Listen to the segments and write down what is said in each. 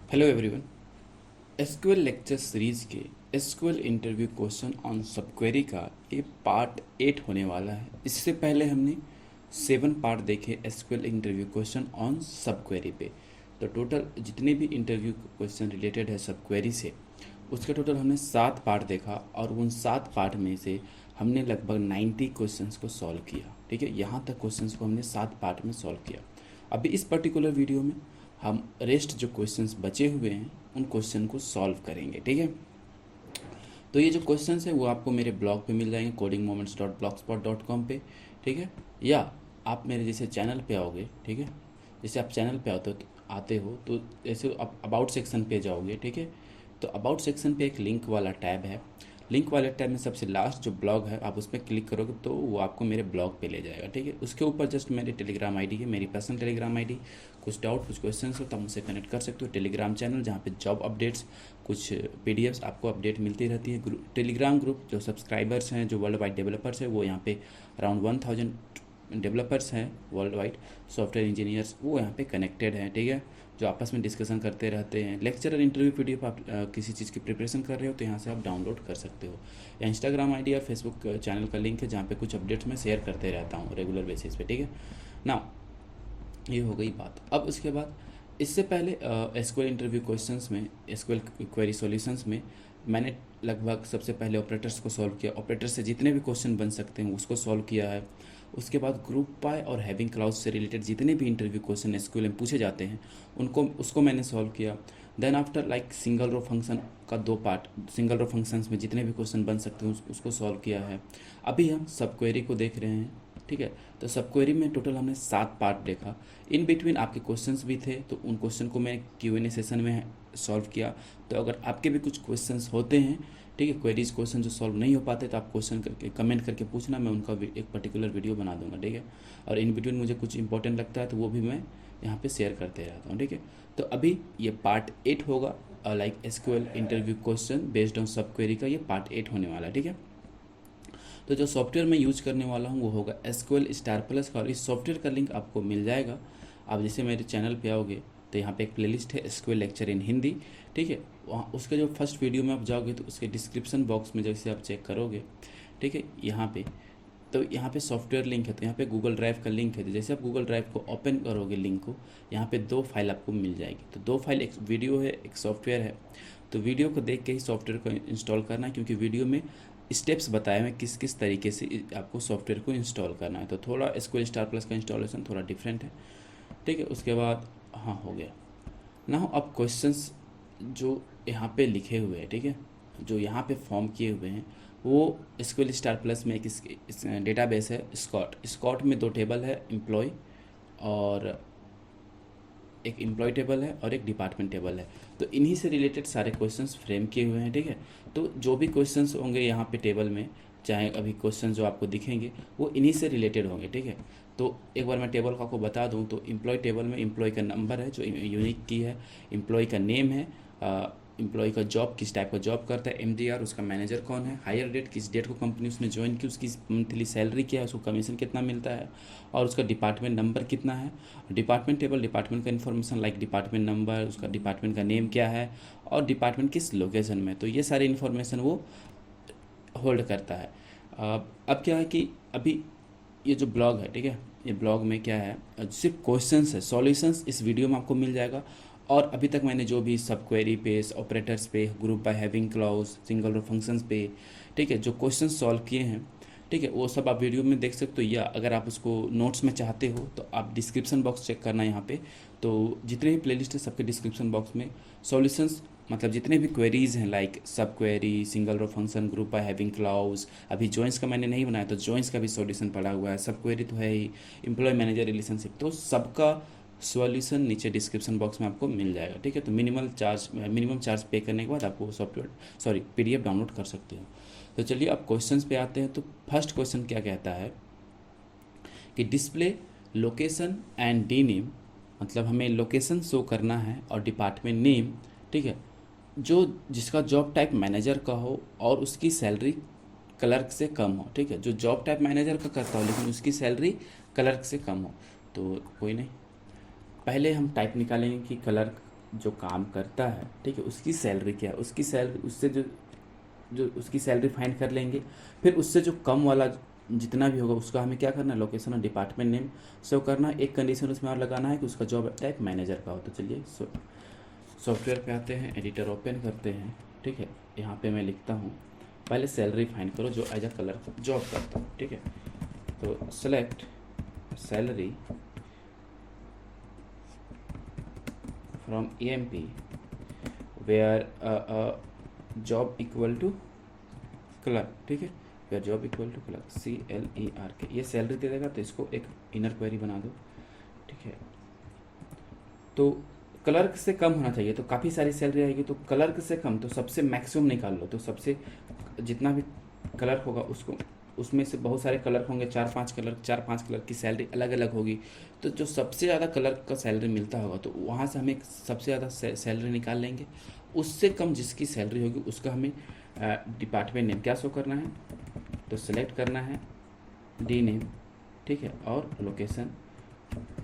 Hello everyone. SQL lecture series के SQL interview question on सब query का ये पार्ट 8 होने वाला है। इससे पहले हमने 7 पार्ट देखे एसक्यूएल इंटरव्यू क्वेश्चन ऑन सब क्वेरी पे। तो टोटल जितने भी इंटरव्यू क्वेश्चन रिलेटेड है सब क्वेरी से, उसका टोटल हमने 7 पार्ट देखा और उन 7 पार्ट में से हमने लगभग 90 क्वेश्चंस को सॉल्व किया। ठीक है, यहाँ तक क्वेश्चंस को हमने 7 पार्ट में सॉल्व किया। अभी इस पर्टिकुलर वीडियो में हम रेस्ट जो क्वेश्चंस बचे हुए हैं उन क्वेश्चन को सॉल्व करेंगे। ठीक है, तो ये जो क्वेश्चंस हैं वो आपको मेरे ब्लॉग पे मिल जाएंगे codingmoments.blogspot.com पे। ठीक है, या आप मेरे जैसे चैनल पे आओगे, ठीक है, जैसे आप चैनल पे आते हो तो जैसे आप अबाउट सेक्शन पे जाओगे। ठीक है, तो अबाउट सेक्शन पे एक लिंक वाला टैब है। लिंक वाले टैब में सबसे लास्ट जो ब्लॉग है आप उस पर क्लिक करोगे तो वो आपको मेरे ब्लॉग पे ले जाएगा। ठीक है, उसके ऊपर जस्ट मेरी टेलीग्राम आईडी है, मेरी पर्सनल टेलीग्राम आईडी। कुछ डाउट कुछ क्वेश्चन हो तो आप मुझसे कनेक्ट कर सकते हो। टेलीग्राम चैनल जहाँ पे जॉब अपडेट्स, कुछ पीडीएफ्स आपको अपडेट मिलती रहती है। टेलीग्राम ग्रुप जो सब्सक्राइबर्स हैं, जो वर्ल्ड वाइड डेवलपर्स हैं, वो यहाँ पे अराउंड 1000 डेवलपर्स हैं वर्ल्ड वाइड, सॉफ्टवेयर इंजीनियर्स, वो यहाँ पे कनेक्टेड हैं। ठीक है, जो आपस में डिस्कशन करते रहते हैं। लेक्चर और इंटरव्यू पीडीएफ आप किसी चीज़ की प्रिपरेशन कर रहे हो तो यहाँ से आप डाउनलोड कर सकते हो। या इंस्टाग्राम आईडी या फेसबुक चैनल का लिंक है जहाँ पे कुछ अपडेट्स मैं शेयर करते रहता हूँ रेगुलर बेसिस पे। ठीक है ना, ये हो गई बात। अब उसके बाद इससे पहले एसक्यूएल इंटरव्यू क्वेश्चंस में, एसक्यूएल क्वेरी सॉल्यूशंस में मैंने लगभग सबसे पहले ऑपरेटर्स को सॉल्व किया। ऑपरेटर से जितने भी क्वेश्चन बन सकते हैं उसको सॉल्व किया है। उसके बाद ग्रुप बाय और हैविंग क्लाउज से रिलेटेड जितने भी इंटरव्यू क्वेश्चन एसक्यूएल में पूछे जाते हैं उसको मैंने सॉल्व किया। Then after like single row function का 2 पार्ट, सिंगल रो फंक्शंस में जितने भी क्वेश्चन बन सकते हैं उसको सॉल्व किया है। अभी हम सब क्वेरी को देख रहे हैं। ठीक है, तो सब क्वेरी में टोटल हमने 7 पार्ट देखा। इन बिटवीन आपके क्वेश्चंस भी थे तो उन क्वेश्चन को मैं Q&A सेशन में सॉल्व किया। तो अगर आपके भी कुछ क्वेश्चंस होते हैं, ठीक है, क्वेरीज क्वेश्चन जो सॉल्व नहीं हो पाते तो आप क्वेश्चन करके कमेंट करके पूछना, मैं उनका एक पर्टिकुलर वीडियो बना दूंगा। ठीक है, और इन बिटवीन मुझे कुछ इंपॉर्टेंट लगता है तो वो भी मैं यहाँ पे शेयर करते रहता हूँ। ठीक है, तो अभी ये पार्ट 8 होगा, like SQL interview question based on सब क्वेरी का ये पार्ट 8 होने वाला है। ठीक है, तो जो सॉफ्टवेयर मैं यूज करने वाला हूँ वो होगा एसक्यूएल स्टार प्लस का, और इस सॉफ्टवेयर का लिंक आपको मिल जाएगा। आप जैसे मेरे चैनल पे आओगे तो यहाँ पे एक प्लेलिस्ट है एसक्यूएल लेक्चर इन हिंदी। ठीक है, वहाँ उसके जो फर्स्ट वीडियो में आप जाओगे तो उसके डिस्क्रिप्शन बॉक्स में जैसे आप चेक करोगे, ठीक है, यहाँ पे तो यहाँ पे सॉफ्टवेयर लिंक है, तो यहाँ पे गूगल ड्राइव का लिंक है। तो जैसे आप गूगल ड्राइव को ओपन करोगे लिंक को, यहाँ पे 2 फाइल आपको मिल जाएगी। तो 2 फाइल, एक वीडियो है एक सॉफ्टवेयर है। तो वीडियो को देख के ही सॉफ्टवेयर को इंस्टॉल करना है, क्योंकि वीडियो में स्टेप्स बताए हैं किस किस तरीके से आपको सॉफ्टवेयर को इंस्टॉल करना है। तो थोड़ा एसक्यूएल स्टार प्लस का इंस्टॉलेशन थोड़ा डिफरेंट है। ठीक है, उसके बाद हाँ हो गया ना। अब क्वेश्चंस जो यहाँ पे लिखे हुए हैं, ठीक है, जो यहाँ पे फॉर्म किए हुए हैं वो एसक्यूएल स्टार प्लस में एक डेटाबेस है स्कॉट। स्कॉट में 2 टेबल है, एम्प्लॉय और एक एम्प्लॉय टेबल है और एक डिपार्टमेंट टेबल है। तो इन्हीं से रिलेटेड सारे क्वेश्चंस फ्रेम किए हुए हैं। ठीक है, तो जो भी क्वेश्चंस होंगे यहाँ पे टेबल में, चाहे अभी क्वेश्चन जो आपको दिखेंगे वो इन्हीं से रिलेटेड होंगे। ठीक है, तो एक बार मैं टेबल का आपको बता दूं तो एम्प्लॉय टेबल में एम्प्लॉय का नंबर है जो यूनिक की है, एम्प्लॉय का नेम है, एम्प्लॉय का जॉब किस टाइप का जॉब करता है, एमडीआर उसका मैनेजर कौन है, हायर डेट किस डेट को कंपनी उसने ज्वाइन की, उसकी मंथली सैलरी क्या है, उसको कमीशन कितना मिलता है, और उसका डिपार्टमेंट नंबर कितना है। डिपार्टमेंट टेबल डिपार्टमेंट का इन्फॉर्मेशन लाइक डिपार्टमेंट नंबर, उसका डिपार्टमेंट का नेम क्या है और डिपार्टमेंट किस लोकेशन में, तो ये सारी इन्फॉर्मेशन वो होल्ड करता है। अब क्या है कि अभी ये जो ब्लॉग है, ठीक है, ये ब्लॉग में क्या है, सिर्फ क्वेश्चंस है, सॉल्यूशंस इस वीडियो में आपको मिल जाएगा। और अभी तक मैंने जो भी सब क्वेरी पे, ऑपरेटर्स पे, group by having clause, single row functions पे, ठीक है, जो क्वेश्चन सॉल्व किए हैं, ठीक है, वो सब आप वीडियो में देख सकते हो। या अगर आप उसको नोट्स में चाहते हो तो आप डिस्क्रिप्शन बॉक्स चेक करना यहाँ पे। तो जितने भी प्लेलिस्ट है सबके डिस्क्रिप्शन बॉक्स में सॉल्यूशंस, मतलब जितने भी क्वेरीज हैं like sub query, single row function, group by having clause, अभी जॉइंस का मैंने नहीं बनाया तो जॉइंस का भी सॉल्यूशन पड़ा हुआ है, सब क्वेरी तो है ही, एम्प्लॉय मैनेजर रिलेशनशिप, तो सबका सॉल्यूशन नीचे डिस्क्रिप्शन बॉक्स में आपको मिल जाएगा। ठीक है, तो मिनिमम चार्ज पे करने के बाद आपको सॉफ्टवेयर पीडीएफ डाउनलोड कर सकते हो। तो चलिए अब क्वेश्चंस पे आते हैं। तो फर्स्ट क्वेश्चन क्या कहता है कि display location and D name, मतलब हमें लोकेशन शो करना है और डिपार्टमेंट नेम, ठीक है, जो जिसका जॉब टाइप मैनेजर का हो और उसकी सैलरी क्लर्क से कम हो। ठीक है, जो जॉब टाइप मैनेजर का करता हो लेकिन उसकी सैलरी क्लर्क से कम हो। तो कोई नहीं, पहले हम टाइप निकालेंगे कि क्लर्क जो काम करता है, ठीक है, उसकी सैलरी क्या है, उसकी सैलरी, उससे जो जो उसकी सैलरी फाइंड कर लेंगे। फिर उससे जो कम वाला जितना भी होगा उसका हमें क्या करना है, लोकेशन और डिपार्टमेंट नेम शो करना है। एक कंडीशन उसमें और लगाना है कि उसका जॉब टाइप मैनेजर का हो। तो चलिए सॉफ्टवेयर पे आते हैं, एडिटर ओपन करते हैं, ठीक है। यहाँ पे मैं लिखता हूँ, पहले सैलरी फाइंड करो जो एज अ कलर जॉब करता हूँ, ठीक है। तो select salary from EMP where job equal to clerk, ठीक है। Where job equal to clerk, CLERK। ये सैलरी दे देगा, तो इसको एक इनर क्वेरी बना दो, ठीक है। तो क्लर्क से कम होना चाहिए, तो काफ़ी सारी सैलरी आएगी। तो क्लर्क से कम, तो सबसे मैक्सिमम निकाल लो। तो सबसे जितना भी क्लर्क होगा उसको, उसमें से बहुत सारे क्लर्क होंगे, चार पांच क्लर्क की सैलरी अलग अलग होगी। तो जो सबसे ज़्यादा क्लर्क का सैलरी मिलता होगा, तो वहाँ से हमें सबसे ज़्यादा सैलरी निकाल लेंगे। उससे कम जिसकी सैलरी होगी उसका हमें डिपार्टमेंट नेम क्या शो करना है, तो सिलेक्ट करना है डी नेम, ठीक है, और लोकेशन।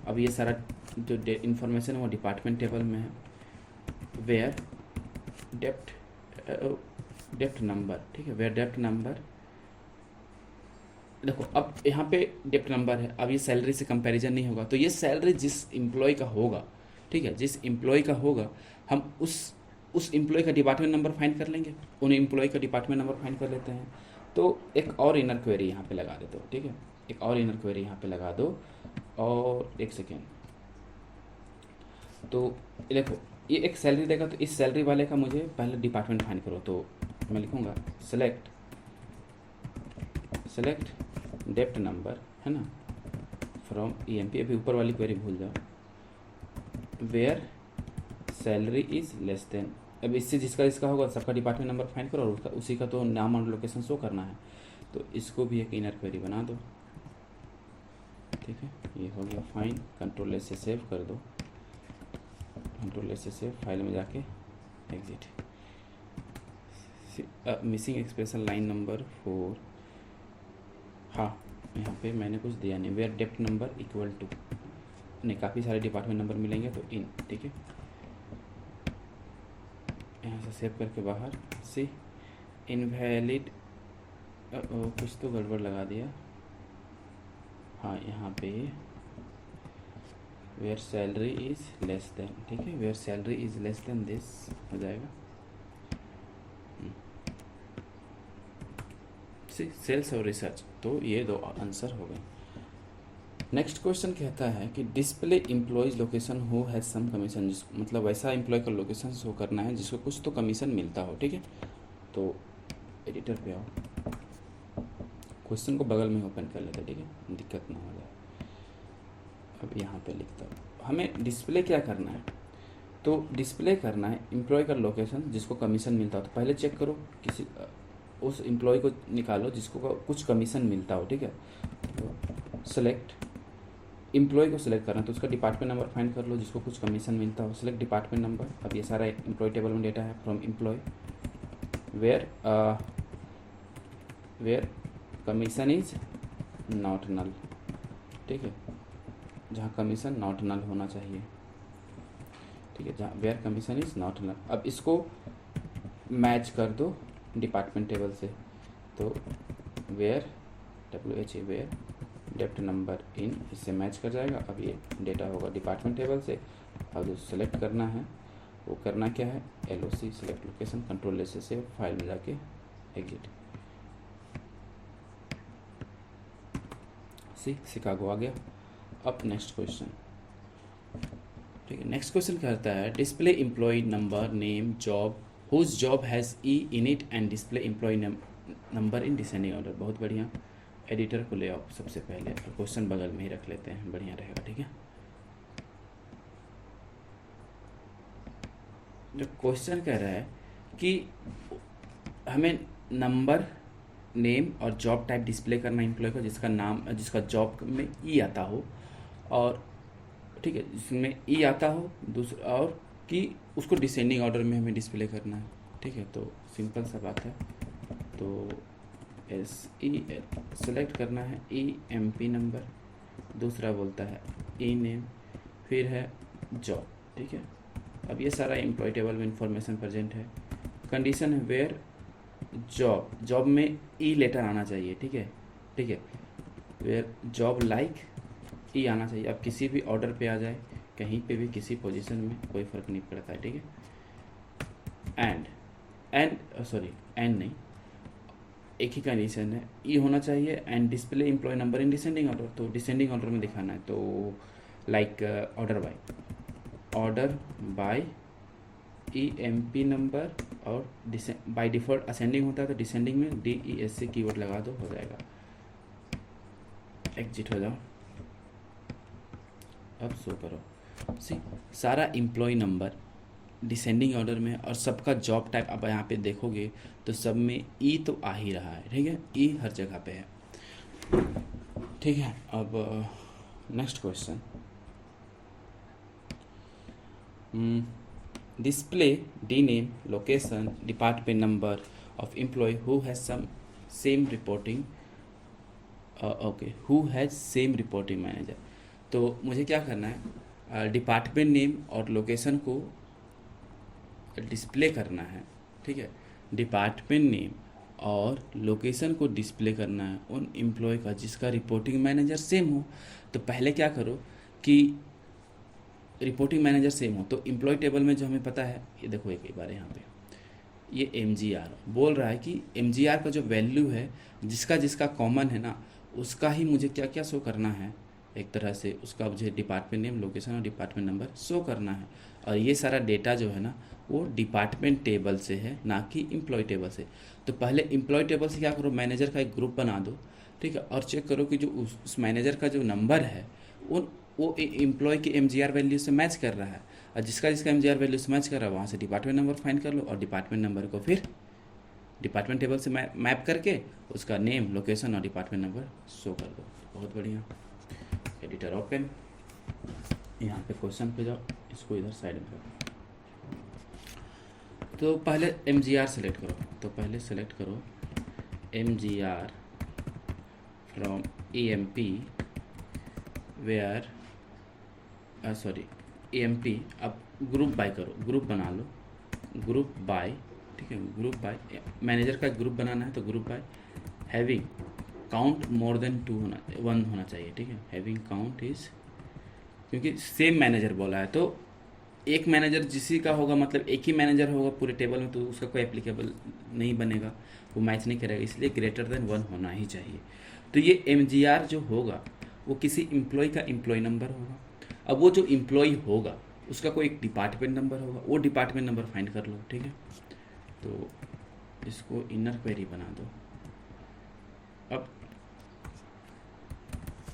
अब ये सारा जो इन्फॉर्मेशन है वो डिपार्टमेंट टेबल में है। वेयर डेप्थ नंबर, ठीक है, वेयर डेप्थ नंबर। देखो अब यहाँ पे डेप्थ नंबर है, अब ये सैलरी से कंपैरिजन नहीं होगा। तो ये सैलरी जिस एम्प्लॉय का होगा, ठीक है, जिस एम्प्लॉय का होगा, हम उस एम्प्लॉय का डिपार्टमेंट नंबर फाइंड कर लेंगे। उन एम्प्लॉय का डिपार्टमेंट नंबर फाइंड कर लेते हैं। तो एक और इनर क्वेरी यहाँ पे लगा देते हो, ठीक है, एक और इनर क्वेरी यहाँ पे लगा दो। और एक सेकेंड, तो देखो ये एक सैलरी देगा, तो इस सैलरी वाले का मुझे पहले डिपार्टमेंट फाइंड करो। तो मैं लिखूँगा सेलेक्ट डेप्थ नंबर, है ना, फ्रॉम EMP। अभी ऊपर वाली क्वेरी भूल जाओ, where salary is less than. अब इससे जिसका होगा सबका डिपार्टमेंट नंबर फाइंड करो, और उसका उसी का तो नाम और लोकेशन शो करना है। तो इसको भी एक इनर क्वेरी बना दो, ठीक है। ये हो गया फाइन, कंट्रोल से सेव कर दो, कंट्रोल से सेव, फाइल में जाके exit. Missing expression line number 4, हाँ यहाँ पे मैंने कुछ दिया नहीं। Where depth number equal to, नहीं काफ़ी सारे डिपार्टमेंट नंबर मिलेंगे, तो इन, ठीक है। यहाँ से सेव करके बाहर सी इनवैलिड, कुछ तो गड़बड़ लगा दिया। हाँ यहाँ पे where salary is less than, ठीक है, where salary is less than this हो जाएगा। सेल्स और रिसर्च, तो ये दो आंसर हो गए। नेक्स्ट क्वेश्चन कहता है कि display employees location who has some commission, मतलब वैसा एम्प्लॉय का लोकेशन शो करना है जिसको कुछ तो कमीशन मिलता हो, ठीक है। तो एडिटर पे आओ, क्वेश्चन को बगल में ओपन कर लेते, ठीक है, दिक्कत ना हो जाए। अब यहाँ पे लिखता हूँ, हमें डिस्प्ले क्या करना है, तो डिस्प्ले करना है एम्प्लॉय का लोकेशन जिसको कमीशन मिलता हो। तो पहले चेक करो किसी उस एम्प्लॉय को निकालो जिसको कुछ कमीशन मिलता हो, ठीक है। तो सेलेक्ट एम्प्लॉय को सिलेक्ट करना, तो उसका डिपार्टमेंट नंबर फाइंड कर लो जिसको कुछ कमीशन मिलता हो। Select department number. अब ये सारा एम्प्लॉय टेबल में डेटा है from employ where commission is not null, ठीक है, जहाँ कमीशन नॉट नल होना चाहिए, ठीक है, जहाँ where commission is not null. अब इसको मैच कर दो डिपार्टमेंट टेबल से। तो where WHA where depth number in, इससे मैच कर जाएगा। अब ये डेटा होगा डिपार्टमेंट टेबल से। अब जो सेलेक्ट करना है वो करना क्या है, LOC सेलेक्ट लोकेशन, कंट्रोल से सेव, फाइल में जाके एग्जिट। शिकागो आ गया। अब नेक्स्ट क्वेश्चन, ठीक है। नेक्स्ट क्वेश्चन कहता है display employee number name job whose job has E in it and display employee number in descending order. बहुत बढ़िया, एडिटर को ले आओ सबसे पहले, और क्वेश्चन बगल में ही रख लेते हैं, बढ़िया रहेगा, ठीक है। जो क्वेश्चन कह रहा है कि हमें नंबर नेम और जॉब टाइप डिस्प्ले करना एम्प्लॉय का जिसका नाम, जिसका जॉब में E आता हो, और ठीक है, जिसमें E आता हो दूसरा, और कि उसको डिसेंडिंग ऑर्डर में हमें डिस्प्ले करना है, ठीक है। तो सिंपल सा बात है। तो SEL सेलेक्ट करना है EMP नंबर, दूसरा बोलता है E नेम, फिर है जॉब, ठीक है। अब ये सारा एम्प्लॉय टेबल में इंफॉर्मेशन प्रेजेंट है। कंडीशन है वेयर जॉब में ई लेटर आना चाहिए, ठीक है, ठीक है, वेयर जॉब लाइक ई आना चाहिए। अब किसी भी ऑर्डर पे आ जाए, कहीं पे भी किसी पोजीशन में कोई फ़र्क नहीं पड़ता है, ठीक है। एंड नहीं, एक ही कंडीशन है, ई होना चाहिए and display employee number in descending order, तो डिसेंडिंग ऑर्डर में दिखाना है, तो like order by EMP number, और बाय डिफ़ॉल्ट असेंडिंग होता है तो डिसेंडिंग में DESC कीवर्ड लगा दो, हो जाएगा। एग्जिट हो जाओ, अब शो करो। सी सारा एम्प्लॉय नंबर डिसेंडिंग ऑर्डर में और सबका जॉब टाइप अब यहाँ पे देखोगे तो सब में ई तो आ ही रहा है, ठीक है, ई हर जगह पे है, ठीक है। अब next question, display D name location department number of employee who has some same reporting okay who has same reporting manager. तो मुझे क्या करना है, डिपार्टमेंट नेम और लोकेशन को डिस्प्ले करना है, ठीक है, डिपार्टमेंट नेम और लोकेशन को डिस्प्ले करना है उन एम्प्लॉय का जिसका रिपोर्टिंग मैनेजर सेम हो। तो पहले क्या करो कि रिपोर्टिंग मैनेजर सेम हो, तो एम्प्लॉय टेबल में जो हमें पता है, ये देखो एक बार यहाँ पे ये MGR बोल रहा है कि MGR का जो वैल्यू है जिसका जिसका कॉमन है ना, उसका ही मुझे क्या क्या शो करना है, एक तरह से उसका मुझे डिपार्टमेंट नेम लोकेशन और डिपार्टमेंट नंबर शो करना है। और ये सारा डेटा जो है ना वो डिपार्टमेंट टेबल से है, ना कि एम्प्लॉय टेबल से। तो पहले एम्प्लॉय टेबल से क्या करो, मैनेजर का एक ग्रुप बना दो, ठीक है, और चेक करो कि जो उस मैनेजर का जो नंबर है वो एम्प्लॉय की MGR वैल्यू से मैच कर रहा है, और जिसका जिसका MGR वैल्यू से मैच कर रहा है वहाँ से डिपार्टमेंट नंबर फाइंड कर लो, और डिपार्टमेंट नंबर को फिर डिपार्टमेंट टेबल से मैप करके उसका नेम लोकेशन और डिपार्टमेंट नंबर शो कर दो। बहुत बढ़िया, एडिटर ओपन, यहाँ पे क्वेश्चन पे जाओ, इसको इधर साइड में रखो। तो पहले MGR सेलेक्ट करो, तो पहले सेलेक्ट करो MGR from EMP where EMP। अब ग्रुप बाय करो, ग्रुप बना लो, ग्रुप बाय, ठीक है, ग्रुप बाय मैनेजर का ग्रुप बनाना है, तो group by having count more than 1 होना चाहिए, ठीक है, हैविंग काउंट इज, क्योंकि सेम मैनेजर बोला है तो एक मैनेजर जिसी का होगा मतलब एक ही मैनेजर होगा पूरे टेबल में, तो उसका कोई एप्लीकेबल नहीं बनेगा, वो मैच नहीं करेगा, इसलिए ग्रेटर देन 1 होना ही चाहिए। तो ये MGR जो होगा वो किसी एम्प्लॉय का एम्प्लॉय नंबर होगा। अब वो जो एम्प्लॉय होगा उसका कोई एक डिपार्टमेंट नंबर होगा, वो डिपार्टमेंट नंबर फाइंड कर लो, ठीक है। तो इसको इनर क्वेरी बना दो। अब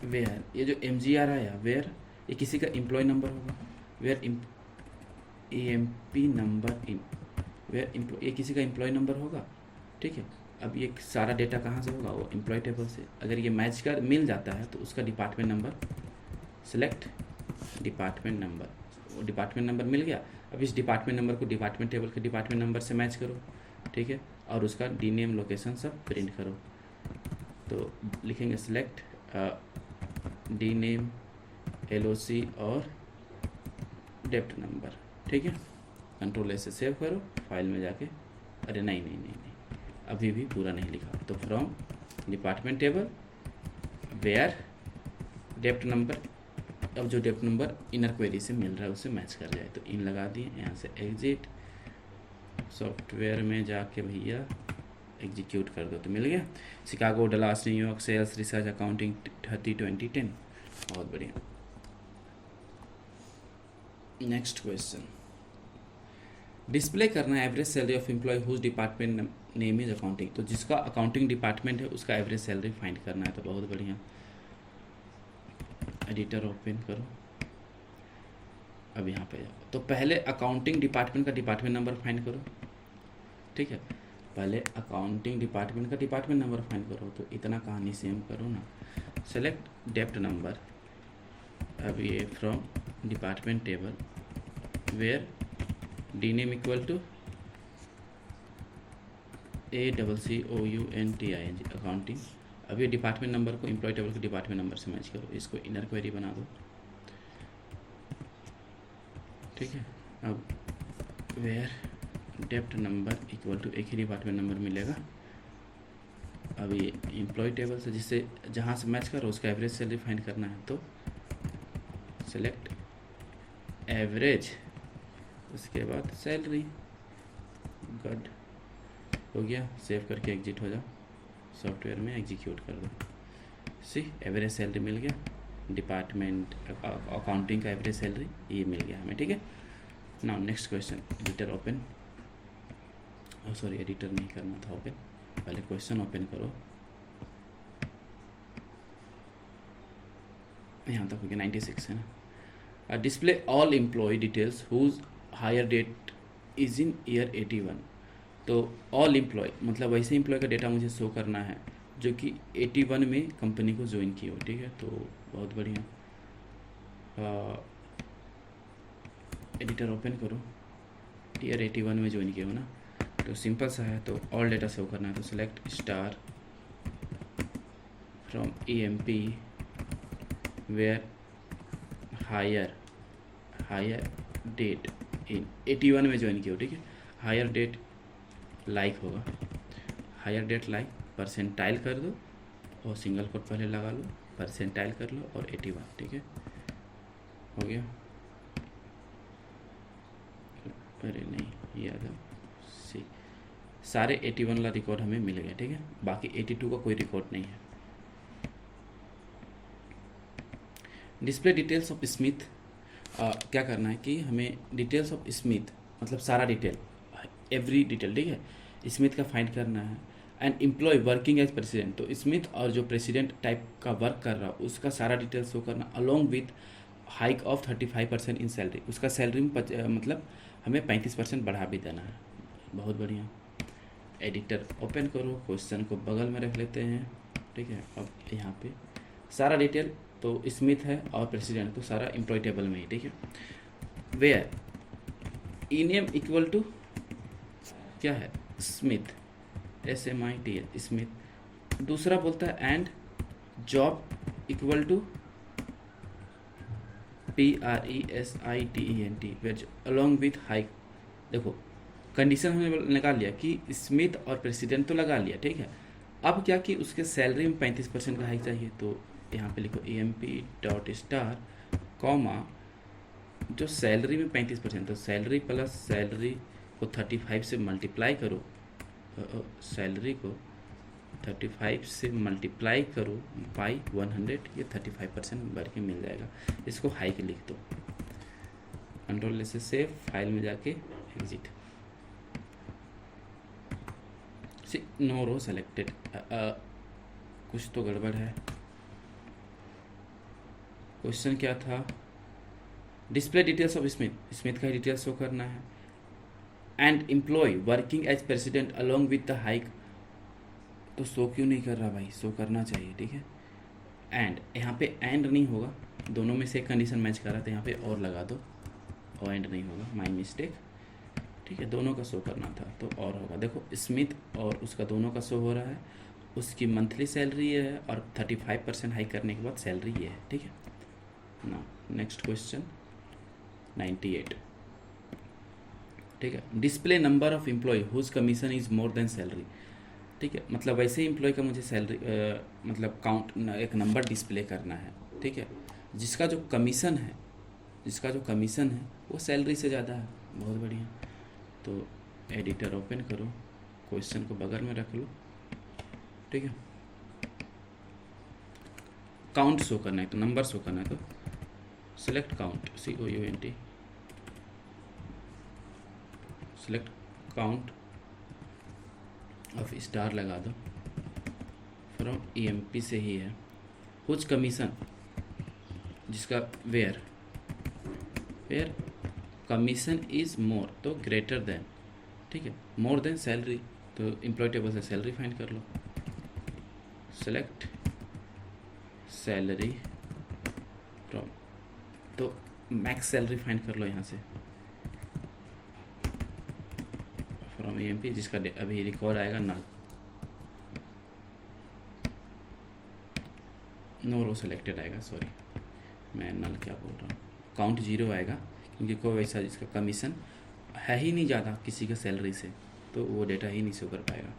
वेयर ये जो MGR आया वेयर ये किसी का एम्प्लॉय नंबर होगा, where EMP number in where ये किसी का एम्प्लॉय नंबर होगा, ठीक है। अब ये सारा डेटा कहाँ से होगा, वो एम्प्लॉय टेबल से। अगर ये मैच कर मिल जाता है तो उसका department number select department number, वो डिपार्टमेंट नंबर मिल गया। अब इस डिपार्टमेंट नंबर को डिपार्टमेंट टेबल के डिपार्टमेंट नंबर से मैच करो, ठीक है, और उसका DNAME लोकेशन सब प्रिंट करो। तो लिखेंगे सेलेक्ट DNAME LOC और डेप्ट नंबर, ठीक है, कंट्रोल से सेव करो, फाइल में जाके, अरे नहीं अभी भी पूरा नहीं लिखा। तो from department table where dept number, अब जो डेप्ट नंबर इनर क्वेरी से मिल रहा है उसे मैच कर जाए, तो इन लगा दिए, यहाँ से एग्जिट सॉफ्टवेयर में जाके भैया एग्जीक्यूट कर दो, तो मिल गया। Chicago, Dallas, New York, sales, research, accounting 30 20 10। बहुत बढ़िया। नेक्स्ट क्वेश्चन, डिस्प्ले करना है average salary of employee whose department name is accounting. तो जिसका अकाउंटिंग डिपार्टमेंट है उसका एवरेज सैलरी फाइंड करना है, तो बहुत बढ़िया, एडिटर ओपन करो। अब यहाँ पे जाओ, तो पहले अकाउंटिंग डिपार्टमेंट का डिपार्टमेंट नंबर फाइंड करो, ठीक है, पहले अकाउंटिंग डिपार्टमेंट का डिपार्टमेंट नंबर फाइंड करो। तो इतना कहानी सेम करो ना, सेलेक्ट डेप्ट नंबर, अब ये from department table where DNAME equal to ACCOUNTING accounting. अब ये डिपार्टमेंट नंबर को एम्प्लॉय टेबल के डिपार्टमेंट नंबर से मैच करो, इसको इनर क्वेरी बना दो, ठीक है, अब where dept number equal to एक ही डिपार्टमेंट नंबर मिलेगा। अब ये एम्प्लॉय टेबल से जिससे जहाँ से मैच करो उसका एवरेज सैलरी फाइंड करना है, तो सेलेक्ट एवरेज, उसके बाद सैलरी। गुड, हो गया। सेव करके एग्जिट हो जाओ, सॉफ्टवेयर में एग्जीक्यूट कर दो। सी एवरेज सैलरी मिल गया, डिपार्टमेंट अकाउंटिंग का एवरेज सैलरी ये मिल गया हमें, ठीक है। Now next question, editor open, sorry editor नहीं करना था ओपन, पहले क्वेश्चन ओपन करो। यहाँ तक हो गया, 96 है ना। Display all employee details whose hire date is in year 81। तो ऑल एम्प्लॉय मतलब वैसे एम्प्लॉय का डेटा मुझे शो करना है जो कि 81 में कंपनी को ज्वाइन की हो, ठीक है। तो बहुत बढ़िया, एडिटर ओपन करो, ईयर 81 में ज्वाइन किया हो ना, तो सिंपल सा है। तो ऑल डेटा शो करना है, तो select star from EMP where hire date in 81 में ज्वाइन किया हो, ठीक है। हायर डेट लाइक होगा, हायर डेट लाइक परसेंटाइल कर दो और सिंगल कोट पहले लगा लो, परसेंटाइल कर लो और 81, ठीक है। हो गया, अरे नहीं याद सी, सारे 81 वाला रिकॉर्ड हमें मिल गया, ठीक है। बाकी 82 का कोई रिकॉर्ड नहीं है। डिस्प्ले डिटेल्स ऑफ स्मिथ, क्या करना है कि हमें डिटेल्स ऑफ स्मिथ मतलब सारा डिटेल, एवरी डिटेल, ठीक है, स्मिथ का फाइंड करना है। And employee working as president, तो स्मिथ और जो प्रेसिडेंट टाइप का वर्क कर रहा है उसका सारा डिटेल शो करना, along with hike of 35% in salary, उसका सैलरी में मतलब हमें 35% बढ़ा भी देना है। बहुत बढ़िया, एडिटर ओपन करो, क्वेश्चन को बगल में रख लेते हैं, ठीक है। अब यहाँ पे सारा डिटेल तो स्मिथ है और प्रेसिडेंट, तो सारा एम्प्लॉय टेबल में ही, ठीक है। Where E name equal to क्या है, स्मिथ, SMITH स्मिथ। दूसरा बोलता है and job equal to PRESIDENT wage along with hike. देखो कंडीशन हमने निकाल लिया कि स्मिथ और प्रेसिडेंट तो लगा लिया, ठीक है। अब क्या कि उसके सैलरी में 35% का हाइक चाहिए, तो यहाँ पे लिखो EMP.स्टार कॉमा जो सैलरी में 35%, तो सैलरी प्लस सैलरी को 35 से मल्टीप्लाई करो, सैलरी को 35 से मल्टीप्लाई करो बाई 100, ये 35% बढ़ के मिल जाएगा। इसको हाइक लिख दो, कंट्रोल से सेव, फाइल में जाके एग्जिट। नो रो सेलेक्टेड, कुछ तो गड़बड़ है। क्वेश्चन क्या था, display details of Smith, Smith का डिटेल्स शो करना है। And employee working as president along with the hike, तो शो क्यों नहीं कर रहा भाई, शो करना चाहिए, ठीक है। एंड यहाँ पे एंड नहीं होगा, दोनों में से एक कंडीशन मैच कर रहा था, यहाँ पे और लगा दो, और एंड नहीं होगा, माय मिस्टेक, ठीक है। दोनों का शो करना था तो और होगा। देखो स्मिथ और उसका दोनों का शो हो रहा है, उसकी मंथली सैलरी ये है और 35% हाइक करने के बाद सैलरी ये है, ठीक है ना। नेक्स्ट क्वेश्चन 98, ठीक है। Display number of employee whose commission is more than salary, ठीक है। मतलब वैसे एम्प्लॉय का मुझे सैलरी मतलब काउंट एक नंबर डिस्प्ले करना है, ठीक है, जिसका जो कमीशन है वो सैलरी से ज़्यादा है। बहुत बढ़िया, तो एडिटर ओपन करो, क्वेश्चन को बगल में रख लो, ठीक है। काउंट शो करना है तो नंबर शो करना है, तो select count, COUNT, select count of star लगा दो, फ्रॉम EMP से ही है। कुछ कमीशन जिसका वेयर कमीशन इज मोर, तो ग्रेटर देन, ठीक है, मोर देन सैलरी, तो एम्प्लॉय टेबल से सैलरी फाइंड कर लो, सेलेक्ट सैलरी फ्रॉम, तो मैक्स सैलरी फाइंड कर लो यहाँ से फ्रॉम EMP, जिसका अभी रिकॉर्ड आएगा नल, नो रो सेलेक्टेड आएगा, सॉरी मैं नल क्या बोल रहा हूँ, काउंट 0 आएगा क्योंकि कोई वैसा जिसका कमीशन है ही नहीं ज़्यादा किसी का सैलरी से, तो वो डेटा ही नहीं शो कर पाएगा।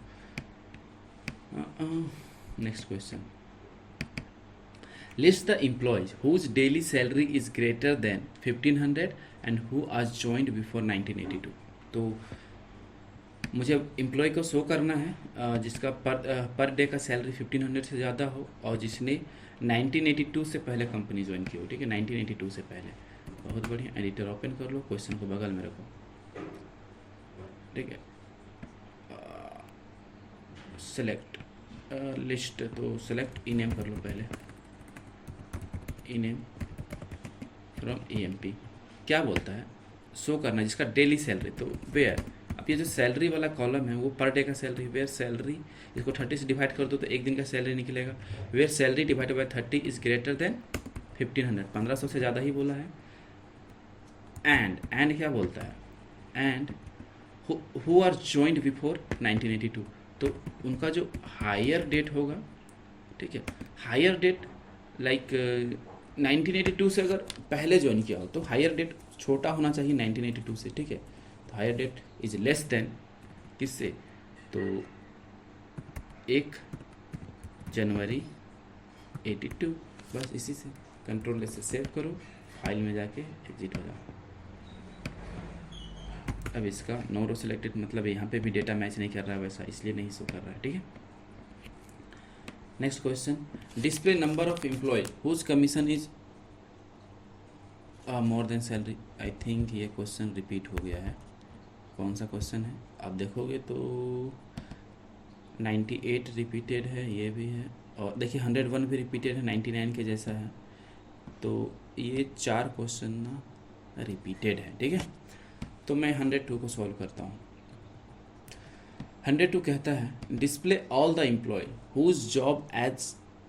Next question, list the employees whose daily salary is greater than 1500 and who आज ज्वाइंड बिफोर 1982। तो मुझे एम्प्लॉय को शो करना है जिसका पर डे का सैलरी 1500 से ज़्यादा हो और जिसने 1982 से पहले कंपनी ज्वाइन की हो। ठीक है, 1982 से पहले। बहुत बढ़िया, एडिटर ओपन कर लो, क्वेश्चन को बगल में रखो। ठीक है, सेलेक्ट लिस्ट, तो सेलेक्ट ई नेम कर लो पहले, ई नेम फ्रॉम EMP। क्या बोलता है, शो करना जिसका डेली सैलरी, तो वेयर। अब ये जो सैलरी वाला कॉलम है वो पर डे का सैलरी, वेयर सैलरी, इसको 30 से डिवाइड कर दो तो एक दिन का सैलरी निकलेगा। Where salary divided by 30 is greater than 1500, 1500 से ज़्यादा ही बोला है। एंड क्या बोलता है, and who are joined before 1982, तो उनका जो हायर डेट होगा, ठीक है, हायर डेट लाइक 1982 से अगर पहले ज्वाइन किया हो तो हायर डेट छोटा होना चाहिए 1982 से। ठीक है, तो hire date is less than किससे, तो 1 जनवरी 82, बस इसी से। कंट्रोल से सेव करो, फाइल में जाके एग्जिट हो जाओ। अब इसका नो रो सिलेक्टेड, मतलब यहाँ पे भी डेटा मैच नहीं कर रहा है वैसा, इसलिए नहीं शो कर रहा है। ठीक है, next question, display number of employee whose commission is more than salary. I think ये क्वेश्चन रिपीट हो गया है। कौन सा क्वेश्चन है, आप देखोगे तो 98 रिपीटेड है, ये भी है, और देखिए 101 भी रिपीटेड है, 99 के जैसा है। तो ये 4 क्वेश्चन ना रिपीटेड है। ठीक है, तो मैं 102 को सॉल्व करता हूँ। 102 कहता है display all the employ whose job as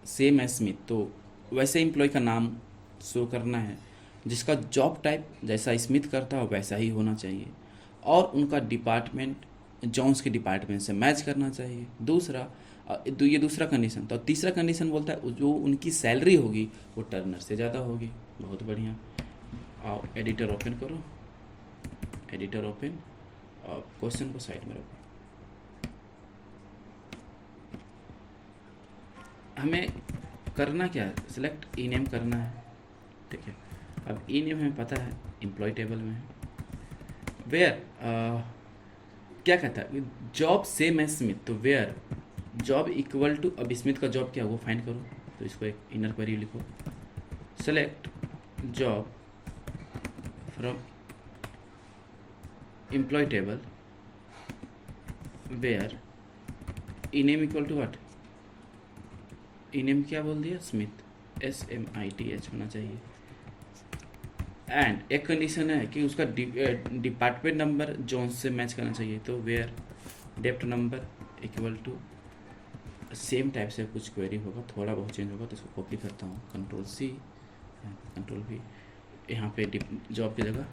same as Smith. तो वैसे एम्प्लॉय का नाम शो करना है जिसका जॉब टाइप जैसा स्मिथ करता हो वैसा ही होना चाहिए, और उनका डिपार्टमेंट जॉन्स के डिपार्टमेंट से मैच करना चाहिए। ये दूसरा कंडीशन। तो तीसरा कंडीशन बोलता है जो उनकी सैलरी होगी वो टर्नर से ज़्यादा होगी। बहुत बढ़िया, आओ एडिटर ओपन करो, एडिटर ओपन, और क्वेश्चन को साइड में रखो। हमें करना क्या है, सिलेक्ट ई नेम करना है। ठीक है, अब ई नेम हमें पता है एम्प्लॉय टेबल में है। वेयर क्या कहता है, जॉब सेम एज स्मिथ, तो वेयर जॉब इक्वल टू, अब स्मिथ का जॉब क्या है वो फाइंड करो। तो इसको एक इनर क्वेरी लिखो, select job from employee table where E name equal to what, E name क्या बोल दिया, स्मिथ, SMITH होना चाहिए। एंड एक कंडीशन है कि उसका डिपार्टमेंट नंबर जॉन्स से मैच करना चाहिए। तो where depth number equal to, same type से कुछ क्वेरी होगा, थोड़ा बहुत चेंज होगा, तो इसको कॉपी करता हूँ, Ctrl+C Ctrl+V। यहाँ पे जॉब की जगह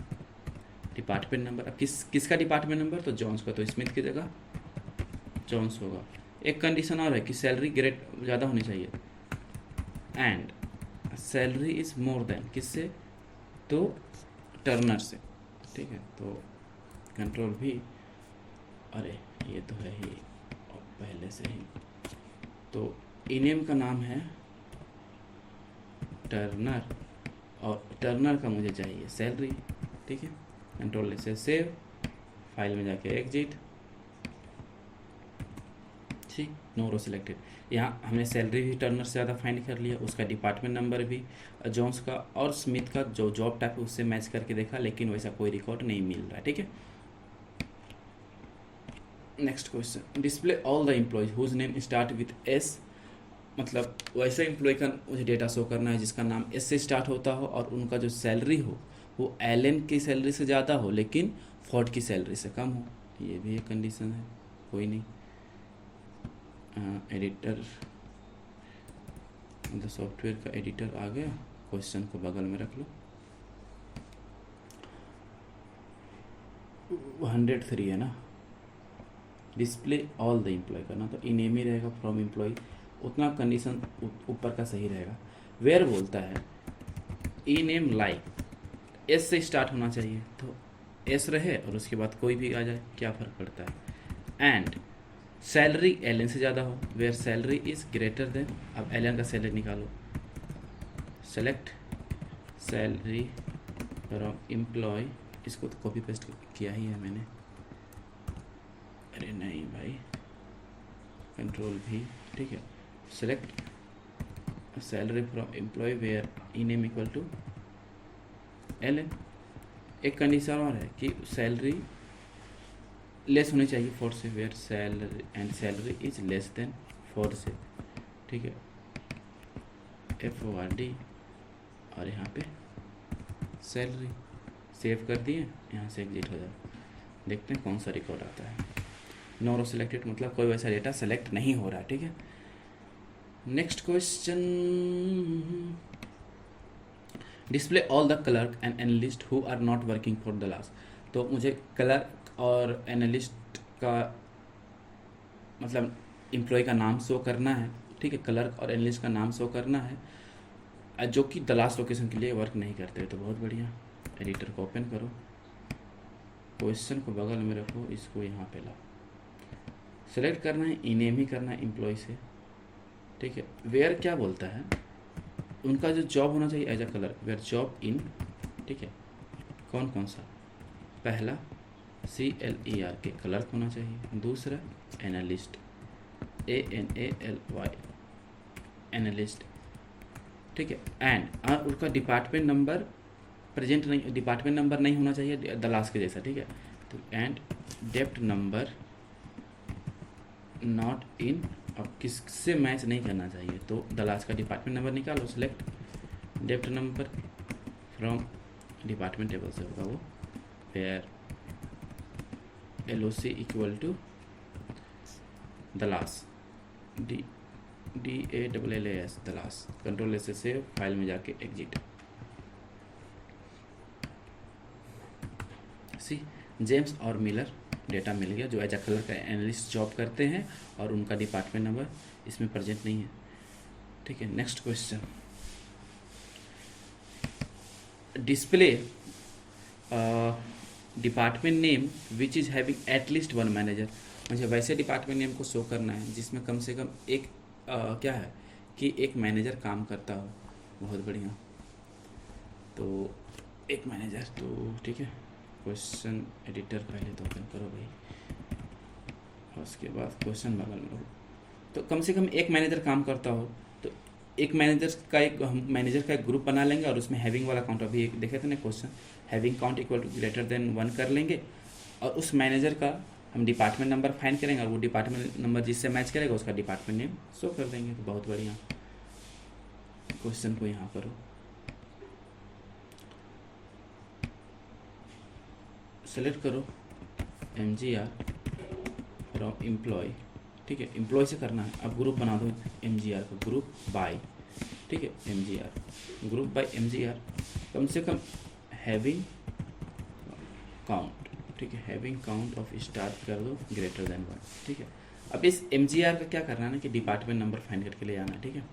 डिपार्टमेंट नंबर, अब किसका डिपार्टमेंट नंबर, तो जॉन्स का, तो स्मिथ की जगह जॉन्स होगा। एक कंडीशन और है कि सैलरी ग्रेड ज़्यादा होनी चाहिए, and salary is more than किससे, तो टर्नर से। ठीक है, तो Ctrl+V, अरे ये तो है ही पहले से ही। तो ई नेम का नाम है टर्नर, और टर्नर का मुझे चाहिए सैलरी। ठीक है, कंट्रोल से सेव, फाइल में जाके एग्जिट। ठीक, नो रो सिलेक्टेड। यहाँ हमने सैलरी भी टर्नर से ज़्यादा फाइंड कर लिया, उसका डिपार्टमेंट नंबर भी जॉन्स का और स्मिथ का जो जॉब टाइप है उससे मैच करके देखा, लेकिन वैसा कोई रिकॉर्ड नहीं मिल रहा है। ठीक है, next question, display all the employees whose name start with S, मतलब वैसे एम्प्लॉय का मुझे डेटा शो करना है जिसका नाम S से स्टार्ट होता हो और उनका जो सैलरी हो वो LN की सैलरी से ज़्यादा हो लेकिन फोर्ड की सैलरी से कम हो। ये भी एक कंडीशन है, कोई नहीं। एडिटर, मतलब सॉफ्टवेयर का एडिटर आ गया, क्वेश्चन को बगल में रख लो। 103 है ना, डिस्प्ले ऑल द एम्प्लॉय करना, तो ई नेम ही रहेगा फ्रॉम एम्प्लॉय, उतना कंडीशन ऊपर का सही रहेगा। वेयर बोलता है ई नेम लाइक एस से स्टार्ट होना चाहिए, तो एस रहे और उसके बाद कोई भी आ जाए, क्या फ़र्क पड़ता है। एंड सैलरी एल एन से ज़्यादा हो, where salary is greater than, अब एल एन का सैलरी निकालो, सेलेक्ट सैलरी फ्रॉम एम्प्लॉय, इसको तो कॉपी पेस्ट किया ही है मैंने, अरे नहीं भाई, कंट्रोल भी, ठीक है। Select salary from employ where E name equal to Allen. एक कंडीशन और है कि सैलरी लेस होनी चाहिए 4 से, where salary and salary is less than 4 से, ठीक है, FORD, और यहाँ पे सैलरी। सेव कर दिए, यहाँ से एग्जिट हो जाए, देखते हैं कौन सा रिकॉर्ड आता है। नो रो सिलेक्टेड मतलब कोई वैसा डेटा सेलेक्ट नहीं हो रहा है, ठीक है। Next question, display all the clerk and analyst who are not working for the last. तो मुझे क्लर्क और एनालिस्ट का मतलब एम्प्लॉय का नाम शो करना है, ठीक है, क्लर्क और एनालिस्ट का नाम शो करना है, जो कि द लास्ट लोकेशन के लिए वर्क नहीं करते। तो बहुत बढ़िया, एडिटर को ओपन करो, क्वेश्चन को बगल में रखो, इसको यहाँ पे लाओ, सेलेक्ट करना है, ई नेम ही करना है एम्प्लॉय से, ठीक है। वेयर क्या बोलता है, उनका जो जॉब होना चाहिए as a clerk, where job in, ठीक है, कौन कौन सा, पहला CLER के क्लर्क होना चाहिए, दूसरा एनालिस्ट ANALY एनालिस्ट, ठीक है। एंड उसका डिपार्टमेंट नंबर प्रेजेंट नहीं, डिपार्टमेंट नंबर नहीं होना चाहिए दलास के जैसा, ठीक है। तो and depth number not in, अब किससे मैच नहीं करना चाहिए, तो दलास का डिपार्टमेंट नंबर निकालो, select depth number from department table से होगा वो, where LOC equal to Dallas, DALLAS Dallas, control से सेव, फाइल में जाके एग्जिट। सी जेम्स और मिलर डेटा मिल गया, जो एज अ क्लर्क का एनालिस्ट जॉब करते हैं और उनका डिपार्टमेंट नंबर इसमें प्रेजेंट नहीं है, ठीक है। Next question, display department name which is having at least one manager. मुझे वैसे डिपार्टमेंट नेम को शो करना है जिसमें कम से कम एक क्या है कि एक मैनेजर काम करता हो। बहुत बढ़िया, तो एक मैनेजर, तो ठीक है। क्वेश्चन एडिटर पहले तो ओपन करो भाई, और उसके बाद क्वेश्चन बगल में हो, तो कम से कम एक मैनेजर काम करता हो, तो एक मैनेजर का एक ग्रुप बना लेंगे और उसमें हैविंग वाला काउंट, अभी एक देखे थे ना question, having count equal to greater than 1 कर लेंगे, और उस मैनेजर का हम डिपार्टमेंट नंबर फाइंड करेंगे और वो डिपार्टमेंट नंबर जिससे मैच करेगा उसका डिपार्टमेंट नेम शो कर देंगे। तो बहुत बढ़िया, क्वेश्चन को यहाँ करो, सेलेक्ट करो MGR फ्रॉम एम्प्लॉय, ठीक है, एम्प्लॉय से करना है। अब ग्रुप बना दो MGR का, ग्रुप बाय, ठीक है, MGR ग्रुप बाय MGR, कम से कम हैविंग काउंट, ठीक है, हैविंग काउंट ऑफ स्टार्ट कर दो ग्रेटर देन 1, ठीक है। अब इस MGR का क्या करना है ना कि डिपार्टमेंट नंबर फाइंड करके ले आना है, ठीक है।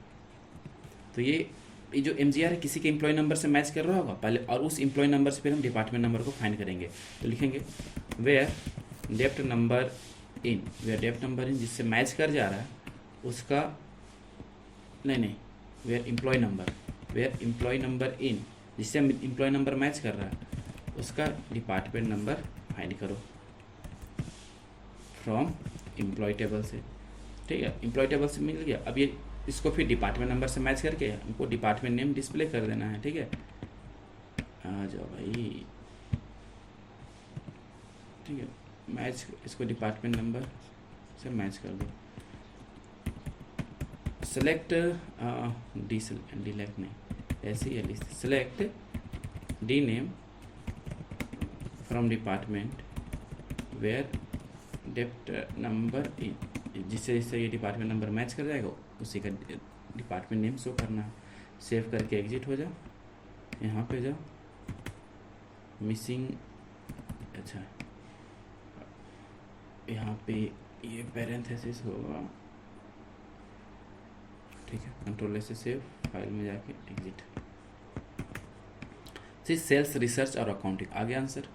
तो ये जो MGR है किसी के एम्प्लॉय नंबर से मैच कर रहा होगा पहले, और उस एम्प्लॉय नंबर से फिर हम डिपार्टमेंट नंबर को फाइंड करेंगे। तो लिखेंगे where depth number in, where depth number in जिससे मैच कर जा रहा है उसका, नहीं, वेयर एम्प्लॉय नंबर इन जिससे एम्प्लॉय नंबर मैच कर रहा है उसका डिपार्टमेंट नंबर फाइंड करो फ्रॉम एम्प्लॉय टेबल से, ठीक है। एम्प्लॉय टेबल से मिल गया, अब ये इसको फिर डिपार्टमेंट नंबर से मैच करके हमको डिपार्टमेंट नेम डिस्प्ले कर देना है, ठीक है। आ जाओ भाई, ठीक है, मैच इसको डिपार्टमेंट नंबर से मैच कर दो, सेलेक्ट डिलेक्ट नहीं, ऐसे ही select d name from department where depth number in, जिससे ये डिपार्टमेंट नंबर मैच कर जाएगा उसी का डिपार्टमेंट नेम शो करना है। सेव करके एग्जिट हो जाओ, यहाँ पे जाओ, मिसिंग, अच्छा यहाँ पे ये पैरेंथेसिस होगा, ठीक है, कंट्रोल से सेव, फाइल में जाके एग्जिट। सेल्स, रिसर्च और अकाउंटिंग। आगे answer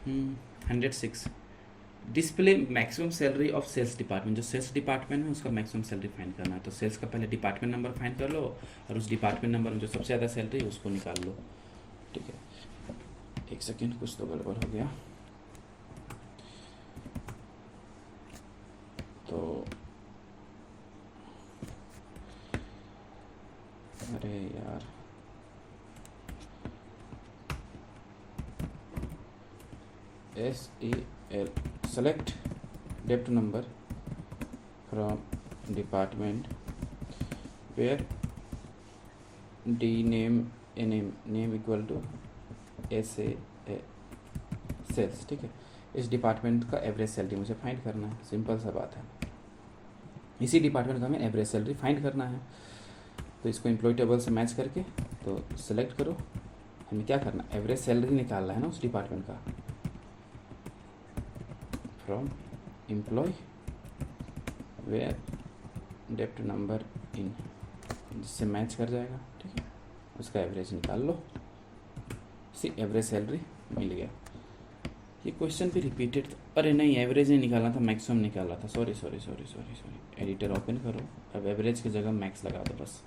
106। Display maximum salary of sales department. जो सेल्स डिपार्टमेंट है उसका मैक्सिमम सैलरी फाइंड करना है। तो सेल्स का पहले डिपार्टमेंट नंबर फाइंड कर लो और उस डिपार्टमेंट नंबर में जो सबसे ज़्यादा सैलरी है उसको निकाल लो। ठीक है, एक सेकेंड, कुछ तो गड़बड़ हो गया। तो अरे यार, SEL select depth number from department where D name name equal to SA sales. ठीक है, इस डिपार्टमेंट का एवरेज सैलरी मुझे फाइंड करना है। सिंपल सा बात है, इसी डिपार्टमेंट का हमें एवरेज सैलरी फाइंड करना है। तो इसको एम्प्लॉय टेबल से मैच करके तो सिलेक्ट करो। हमें क्या करना है, एवरेज सैलरी निकालना है ना उस डिपार्टमेंट का। From employ where dept number in, जिससे मैच कर जाएगा। ठीक है, उसका एवरेज निकाल लो। सी एवरेज सैलरी मिल गया। ये क्वेश्चन भी रिपीटेड, अरे नहीं एवरेज नहीं निकालना था, मैक्सिमम निकाला था। सॉरी। एडिटर ओपन करो, अब एवरेज की जगह मैक्स लगा दो, बस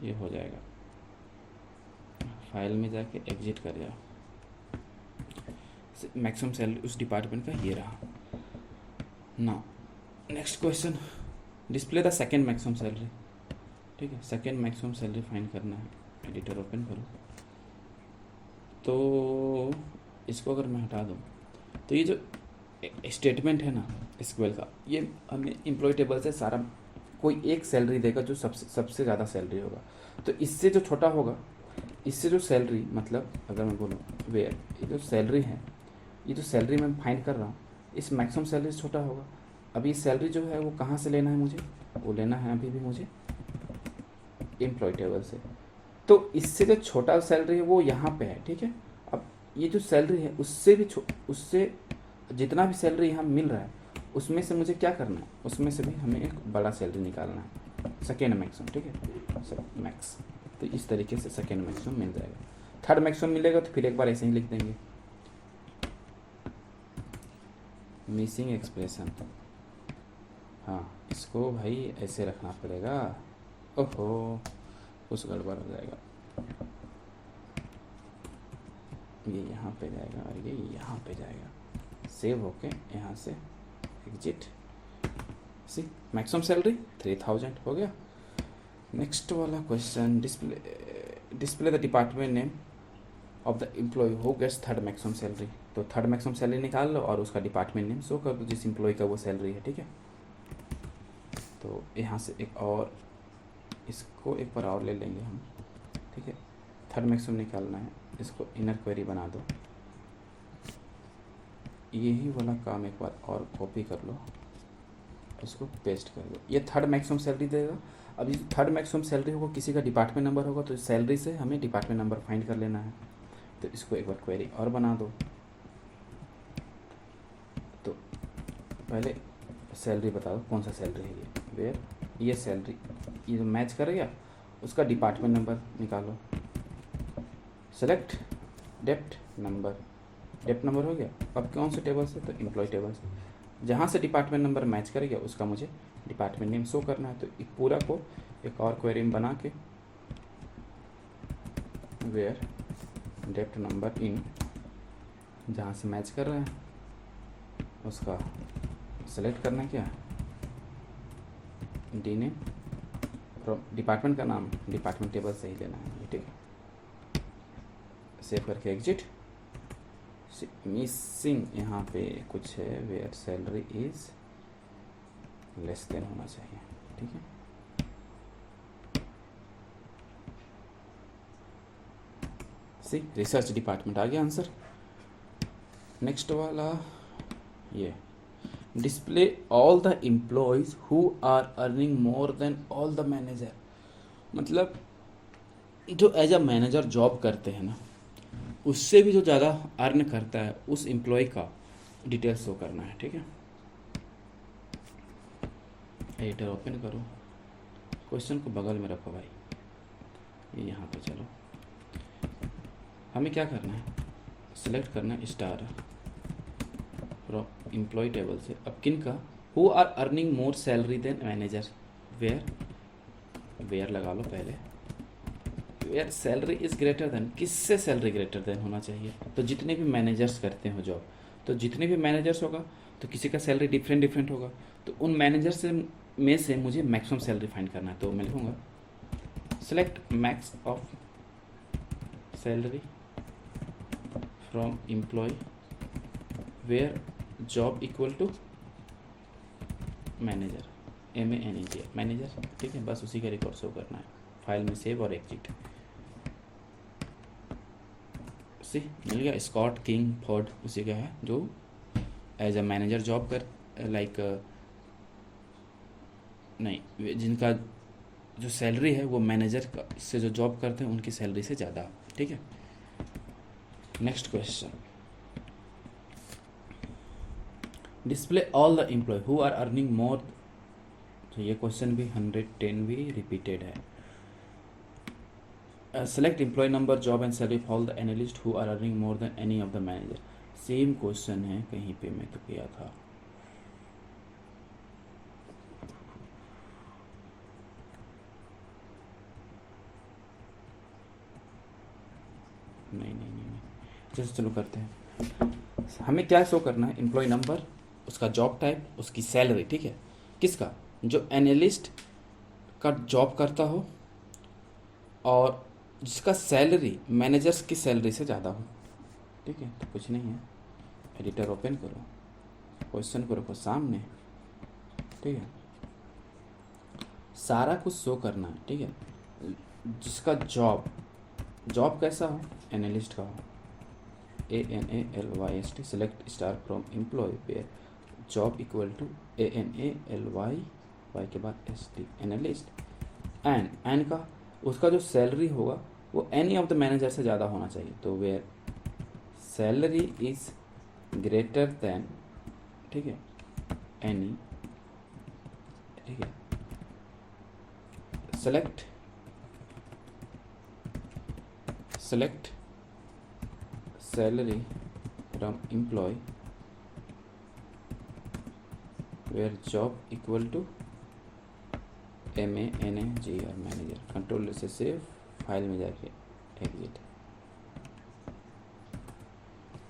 ये हो जाएगा। फाइल में जाके एग्जिट कर जाओ। मैक्सिमम सैलरी उस डिपार्टमेंट का ये रहा। ना next question, display the second maximum salary. ठीक है, सेकेंड मैक्सिमम सैलरी फाइंड करना है। एडिटर ओपन करो। तो इसको अगर मैं हटा दूँ तो ये जो स्टेटमेंट है ना एसक्यूएल का, ये हमें एम्प्लॉय टेबल से सारा कोई एक सैलरी देगा जो सबसे ज़्यादा सैलरी होगा। तो इससे जो छोटा होगा, इससे जो सैलरी, मतलब अगर मैं बोलूँ वेयर, ये जो सैलरी है, ये जो सैलरी मैं फाइंड कर रहा हूँ, इस मैक्सिमम सैलरी से छोटा होगा। अभी सैलरी जो है वो कहाँ से लेना है मुझे, वो लेना है अभी भी मुझे एम्प्लॉय टेबल से। तो इससे जो छोटा सैलरी है वो यहाँ पे है। ठीक है, अब ये जो सैलरी है उससे जितना भी सैलरी यहाँ मिल रहा है उसमें से मुझे क्या करना है, उसमें से भी हमें एक बड़ा सैलरी निकालना है, सेकेंड मैक्सिमम। ठीक है, मैक्स। तो इस तरीके से सेकेंड मैक्सिमम मिल जाएगा। थर्ड मैक्सिमम मिलेगा तो फिर एक बार ऐसे ही लिख देंगे, मिसिंग एक्सप्रेशन। हाँ, इसको भाई ऐसे रखना पड़ेगा। ओहो, कुछ गड़बड़ हो जाएगा। ये यहाँ पे जाएगा और ये यहाँ पे जाएगा। सेव होके यहाँ से एग्जिट। सी मैक्सिमम सैलरी 3000 हो गया। नेक्स्ट वाला question, display the department name of the employee who gets third maximum salary. तो थर्ड मैक्सिमम सैलरी निकाल लो और उसका डिपार्टमेंट नेम शो कर दो जिस एम्प्लॉय का वो सैलरी है। ठीक है, तो यहाँ से एक और, इसको एक बार और ले लेंगे हम। ठीक है, थर्ड मैक्सिमम निकालना है, इसको इनर क्वेरी बना दो। यही वाला काम एक बार और कॉपी कर लो, इसको पेस्ट कर दो। ये थर्ड मैक्सिमम सैलरी देगा। अब ये थर्ड मैक्सिमम सैलरी होगा, किसी का डिपार्टमेंट नंबर होगा, तो सैलरी से हमें डिपार्टमेंट नंबर फाइंड कर लेना है। तो इसको एक बार क्वेरी और बना दो। तो पहले सैलरी बता दो कौन सा सैलरी है ये, वेयर, ये सैलरी, ये जो मैच कर गया उसका डिपार्टमेंट नंबर निकालो। सेलेक्ट डेप्ट नंबर, डेप्ट नंबर हो गया। अब कौन से टेबल से, तो एम्प्लॉय टेबल से। जहाँ से डिपार्टमेंट नंबर मैच करेगा उसका मुझे डिपार्टमेंट नेम शो करना है। तो एक पूरा को एक और क्वेरी में बना के, वेयर डेप्ट नंबर इन, जहाँ से मैच कर रहे हैं उसका सेलेक्ट करना क्या है, डी नेम, डिपार्टमेंट का नाम डिपार्टमेंट टेबल से ही लेना है। ठीक है, सेव करके एग्जिट। मिसिंग यहाँ पे कुछ है, where salary is less than होना चाहिए। ठीक है, सी रिसर्च डिपार्टमेंट आ गया आंसर। नेक्स्ट वाला ये, display all the employees who are earning more than all the manager. मतलब जो एज अ मैनेजर जॉब करते हैं ना, उससे भी जो ज़्यादा अर्न करता है उस एम्प्लॉय का डिटेल शो करना है। ठीक है, एडिटर ओपन करो, क्वेश्चन को बगल में रखो भाई। ये यहाँ पे चलो, हमें क्या करना है, सिलेक्ट करना है स्टार फ्रॉम एम्प्लॉय टेबल से। अब किन का, who are earning more salary than manager, where, where लगा लो पहले, where salary is greater than, किससे सैलरी ग्रेटर देन होना चाहिए, तो जितने भी मैनेजर्स करते हो जॉब, तो जितने भी मैनेजर्स होगा तो किसी का सैलरी डिफरेंट डिफरेंट होगा, तो उन मैनेजर से में से मुझे मैक्सिमम सैलरी फाइंड करना है। तो मैं लिखूँगा select max of salary from employ where job equal to manager, MANEGR, manager, ठीक है। बस उसी का रिकॉर्ड शो करना है, फाइल में सेव और एग्जिट। सी मिल गया, स्कॉट किंग फोर्ड उसी का है जो एज अ मैनेजर जॉब कर, लाइक नहीं, जिनका जो सैलरी है वो मैनेजर से जो जॉब करते हैं उनकी सैलरी से ज़्यादा, ठीक है। Next question, display all the employee who are earning more, तो ये क्वेश्चन भी 110 भी रिपीटेड है। Select employee number job and salary for the analyst who are earning more than any of the manager, same question है, कहीं पे मैं तो किया था। नहीं, जैसे चलो करते हैं, हमें क्या शो करना है, एम्प्लॉय नंबर, उसका जॉब टाइप, उसकी सैलरी, ठीक है। किसका, जो एनालिस्ट का जॉब करता हो और जिसका सैलरी मैनेजर्स की सैलरी से ज़्यादा हो, ठीक है। तो कुछ नहीं है, एडिटर ओपन करो, क्वेश्चन को रखो सामने, ठीक है, सारा कुछ शो करना है, ठीक है। जिसका जॉब कैसा हो, एनालिस्ट का हो, ANALYST, select star from employ where job equal to ANALY, Y के बाद ST, एनालिस्ट, एंड का उसका जो सैलरी होगा वो एनी ऑफ द मैनेजर से ज़्यादा होना चाहिए, तो where salary is greater than, ठीक है, एनी, ठीक है, select salary from employ where job equal to MANAGR, manager, control से सेव, फाइल में जाके एग्जिट,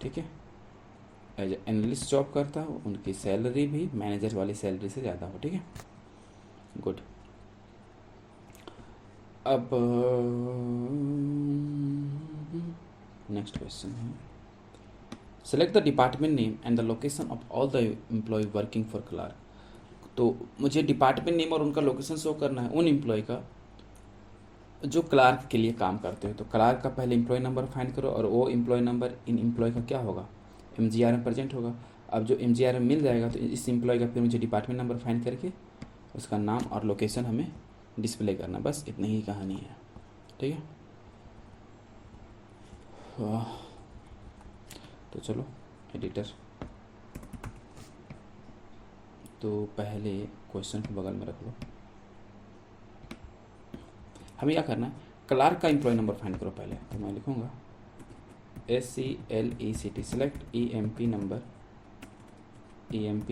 ठीक है। एज एनालिस्ट जॉब करता हो उनकी सैलरी भी मैनेजर वाली सैलरी से ज़्यादा हो, ठीक है, गुड। अब नेक्स्ट क्वेश्चन है, select the department name and the location of all the employ working for Clark, तो मुझे डिपार्टमेंट नेम और उनका लोकेशन शो करना है उन एम्प्लॉय का जो क्लार्क के लिए काम करते हो। तो क्लार्क का पहले एम्प्लॉय नंबर फाइंड करो, और वो एम्प्लॉय नंबर इन एम्प्लॉय का क्या होगा, MGR में प्रेजेंट होगा। अब जो MGR में मिल जाएगा तो इस एम्प्लॉय का फिर मुझे डिपार्टमेंट नंबर फाइंड करके उसका नाम और लोकेशन हमें डिस्प्ले करना, बस इतनी ही कहानी है, ठीक है। तो चलो एडिटर, तो पहले क्वेश्चन को बगल में रख लो, हमें क्या करना है, क्लार्क का एम्प्लॉय नंबर फाइंड करो पहले। तो मैं लिखूँगा SCLECT, select EMP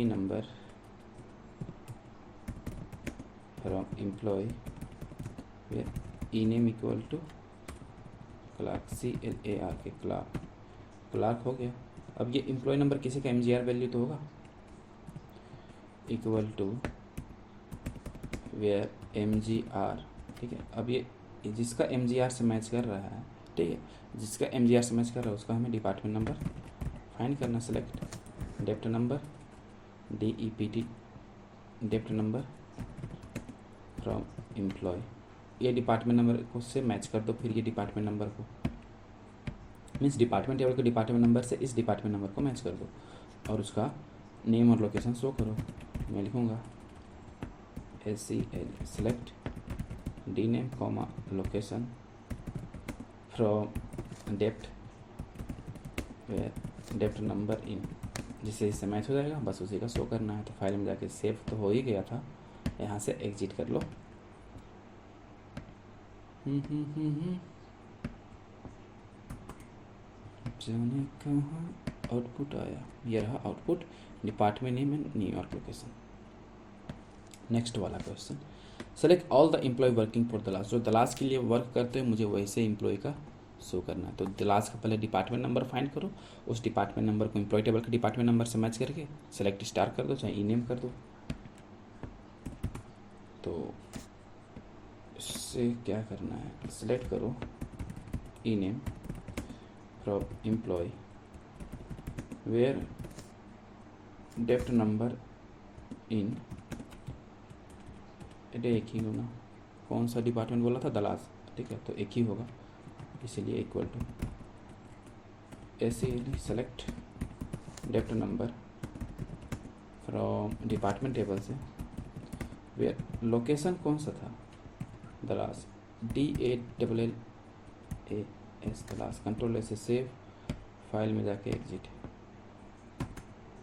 number from employ where E name equal to Clark, CLAR K Clark हो गया। अब ये एम्प्लॉय नंबर किसी का MGR वैल्यू तो होगा, इक्वल टू वेयर MGR, ठीक है। अब ये जिसका MGR से मैच कर रहा है, ठीक है, जिसका MGR से मैच कर रहा है उसका हमें डिपार्टमेंट नंबर फाइंड करना, select dept number DEPT, dept number from employee, ये डिपार्टमेंट नंबर को से मैच कर दो, फिर ये डिपार्टमेंट नंबर को, मीन्स डिपार्टमेंट टेबल के डिपार्टमेंट नंबर से इस डिपार्टमेंट नंबर को मैच कर दो, और उसका नेम और लोकेशन शो करो। मैं लिखूँगा SCL, select D name comma location from dept number in, जिससे इससे मैच हो जाएगा, बस उसी का शो करना है। तो फाइल में जाके सेव तो हो ही गया था, यहाँ से एग्जिट कर लो। जाने कहाँ आउटपुट आया, ये रहा output, department name and New York location. Next वाला question, select all the employ working for Dallas. जो दलास के लिए वर्क करते हैं मुझे वैसे एम्प्लॉय का शो करना है। तो दलास का पहले डिपार्टमेंट नंबर फाइंड करो, उस डिपार्टमेंट नंबर को एम्प्लॉय टेबल के डिपार्टमेंट नंबर से मैच करके सेलेक्ट स्टार कर दो, चाहे ई नेम कर दो। तो इससे क्या करना है, सेलेक्ट करो e name from employ where depth number in, ये एक ही होना, कौन सा डिपार्टमेंट बोला था, दलास, ठीक है, तो एक ही होगा, इसीलिए इक्वल टू ऐसे select depth number from department table से, वेयर लोकेशन कौन सा था, दलास, DALLAS दलास, कंट्रोल ऐसे सेव, फाइल में जाके exit,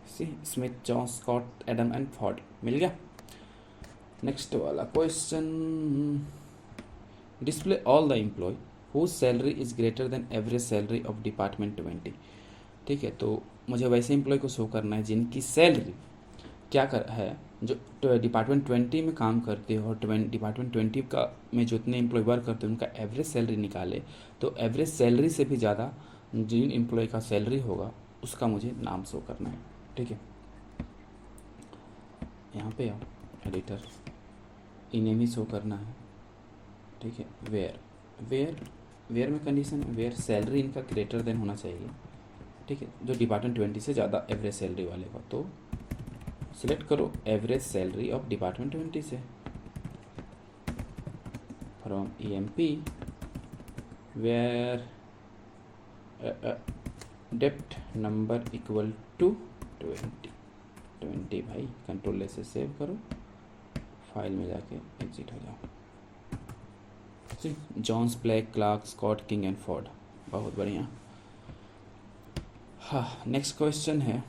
see Smith, John, Scott, Adam and Ford, मिल गया। नेक्स्ट वाला question, display all the employ whose salary is greater than average salary of department 20। ठीक है, तो मुझे वैसे एम्प्लॉय को शो करना है जिनकी सैलरी क्या कर है, जो डिपार्टमेंट 20 में काम करते हो और डिपार्टमेंट 20 का में जो इतने एम्प्लॉय वर्क करते हैं उनका एवरेज सैलरी निकाले, तो एवरेज सैलरी से भी ज़्यादा जिन एम्प्लॉय का सैलरी होगा उसका मुझे नाम शो करना है। ठीक है, यहाँ पे आओ, एडिटर, इन्हें भी शो करना है। ठीक है, वेयर में कंडीशन है वेयर सैलरी इनका ग्रेटर देन होना चाहिए। ठीक है, जो डिपार्टमेंट 20 से ज़्यादा एवरेज सैलरी वाले का, तो सिलेक्ट करो एवरेज सैलरी ऑफ डिपार्टमेंट 20 से from EMP where depth number equal to 20 भाई, कंट्रोल से सेव करो, फाइल में जाके एग्जिट हो जाओ। Jones, Blake, Clark, Scott, King and Ford, बहुत बढ़िया। हाँ, नेक्स्ट क्वेश्चन है,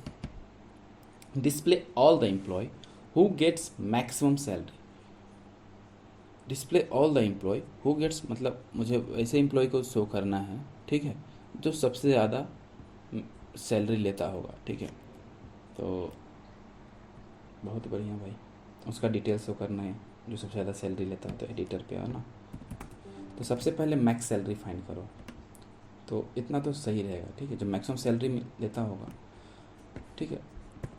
display all the employee who gets maximum salary. Display all the employee who gets, मतलब मुझे ऐसे एम्प्लॉय को शो करना है, ठीक है, जो सबसे ज़्यादा सैलरी लेता होगा। ठीक है, तो बहुत बढ़िया भाई, उसका डिटेल शो करना है, जो सबसे ज़्यादा सैलरी लेता है, तो एडिटर पे आना। तो सबसे पहले मैक्स सैलरी फाइंड करो, तो इतना तो सही रहेगा। ठीक है, जो मैक्सिमम सैलरी लेता होगा। ठीक है,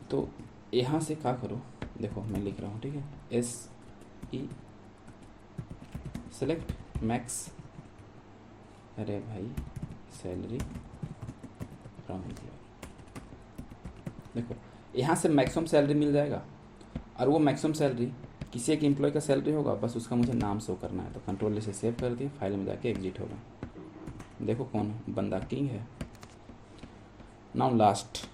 तो यहाँ से क्या करो, देखो मैं लिख रहा हूँ, ठीक है, SE सेलेक्ट मैक्स, अरे भाई सैलरी फ्रॉम एम्प्लॉय, देखो यहाँ से मैक्सिमम सैलरी मिल जाएगा, और वो मैक्सिमम सैलरी किसी एक एम्प्लॉय का सैलरी होगा, बस उसका मुझे नाम शो करना है। तो कंट्रोल से सेव कर दिया, फाइल में जाके एग्जिट होगा। देखो कौन है, बंदा किंग है। Now last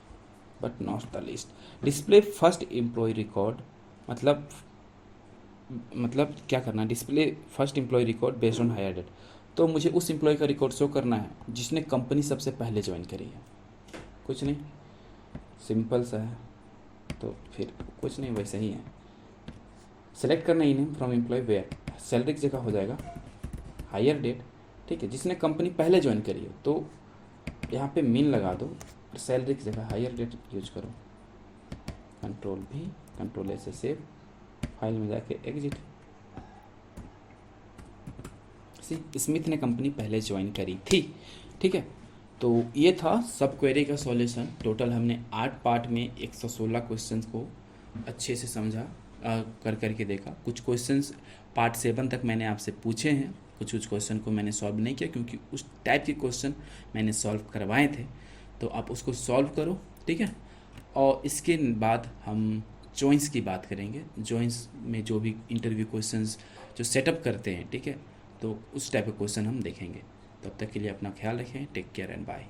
but not the least, display first employee record, मतलब क्या करना है, display first employee record based on hire date. तो मुझे उस एम्प्लॉय का रिकॉर्ड शो करना है जिसने कंपनी सबसे पहले ज्वाइन करी है। कुछ नहीं, सिंपल सा है, तो फिर कुछ नहीं, वैसे ही है। सेलेक्ट करना ही name from employ where, salary की जगह हो जाएगा हायर डेट। ठीक है, जिसने कंपनी पहले ज्वाइन करी है, तो यहाँ पे मीन लगा दो, सैलरी की जगह हायर डेट यूज करो, कंट्रोल भी, कंट्रोल ऐसे सेव, फाइल में जाके एग्जिट। स्मिथ ने कंपनी पहले ज्वाइन करी थी। ठीक है, तो ये था सब क्वेरी का सॉल्यूशन। टोटल हमने 8 पार्ट में 116 क्वेश्चंस को अच्छे से समझा, कर करके देखा। कुछ क्वेश्चंस पार्ट 7 तक मैंने आपसे पूछे हैं, कुछ क्वेश्चन को मैंने सॉल्व नहीं किया क्योंकि उस टाइप के क्वेश्चन मैंने सॉल्व करवाए थे। तो आप उसको सॉल्व करो, ठीक है। और इसके बाद हम जॉइंस की बात करेंगे। जॉइंस में जो भी इंटरव्यू क्वेश्चंस जो सेटअप करते हैं, ठीक है, तो उस टाइप के क्वेश्चन हम देखेंगे। तब तक के लिए अपना ख्याल रखें, टेक केयर एंड बाय।